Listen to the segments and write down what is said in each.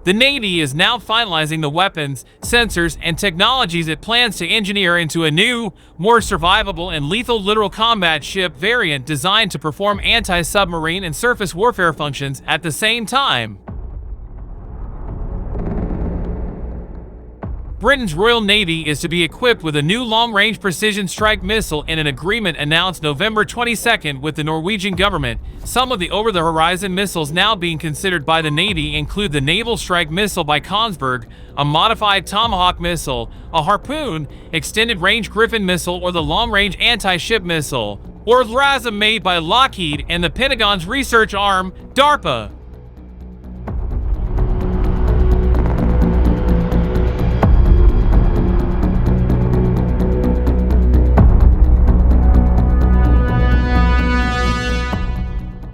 The Navy is now finalizing the weapons, sensors, and technologies it plans to engineer into a new, more survivable and lethal littoral combat ship variant designed to perform anti-submarine and surface warfare functions at the same time. Britain's Royal Navy is to be equipped with a new long-range precision strike missile in an agreement announced November 22nd with the Norwegian government. Some of the over-the-horizon missiles now being considered by the Navy include the Naval Strike Missile by Kongsberg, a modified Tomahawk missile, a Harpoon, extended-range Griffin missile, or the long-range anti-ship missile, or LRASM made by Lockheed and the Pentagon's research arm, DARPA.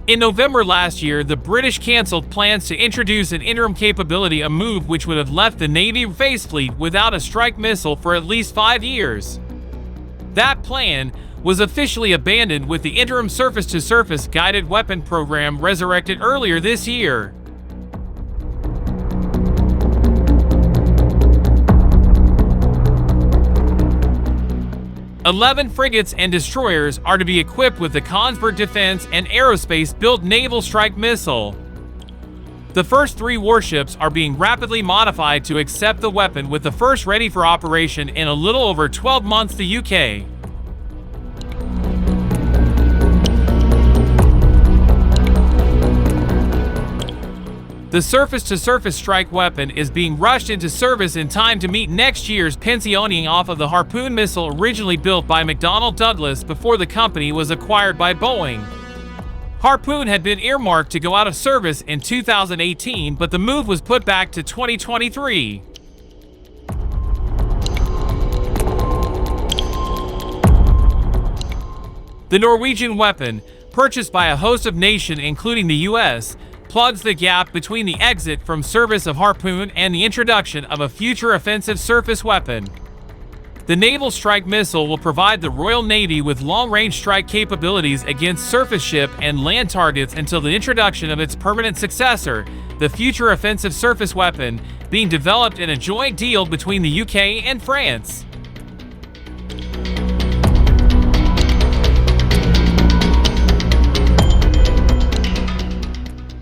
In November last year, the British cancelled plans to introduce an interim capability, a move which would have left the Navy Face Fleet without a strike missile for at least 5 years. That plan was officially abandoned with the interim surface-to-surface guided weapon program resurrected earlier this year. "11 frigates and destroyers are to be equipped with the Kongsberg Defense and Aerospace-built Naval Strike Missile. The first 3 warships are being rapidly modified to accept the weapon, with the first ready for operation in a little over 12 months, the UK. The surface-to-surface strike weapon is being rushed into service in time to meet next year's pensioning off of the Harpoon missile originally built by McDonnell Douglas before the company was acquired by Boeing. Harpoon had been earmarked to go out of service in 2018, but the move was put back to 2023. The Norwegian weapon, purchased by a host of nations including the US, plugs the gap between the exit from service of Harpoon and the introduction of a future offensive surface weapon. The Naval Strike Missile will provide the Royal Navy with long-range strike capabilities against surface ship and land targets until the introduction of its permanent successor, the future offensive surface weapon, being developed in a joint deal between the UK and France.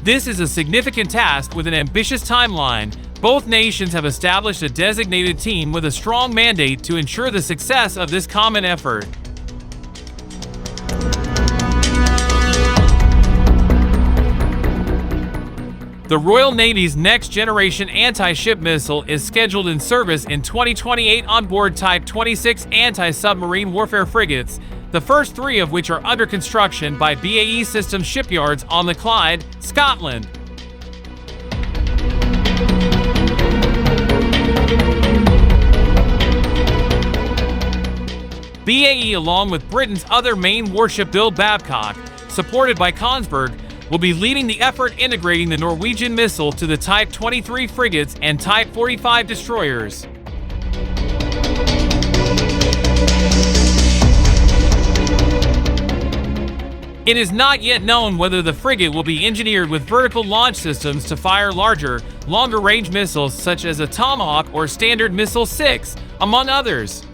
This is a significant task with an ambitious timeline. Both nations have established a designated team with a strong mandate to ensure the success of this common effort. The Royal Navy's next-generation anti-ship missile is scheduled in service in 2028 on board Type 26 anti-submarine warfare frigates, the first 3 of which are under construction by BAE Systems shipyards on the Clyde, Scotland. BAE, along with Britain's other main warship build Babcock, supported by Kongsberg, will be leading the effort integrating the Norwegian missile to the Type 23 frigates and Type 45 destroyers. It is not yet known whether the frigate will be engineered with vertical launch systems to fire larger, longer-range missiles such as a Tomahawk or Standard Missile-6, among others.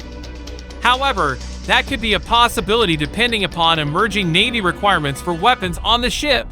However, that could be a possibility depending upon emerging Navy requirements for weapons on the ship.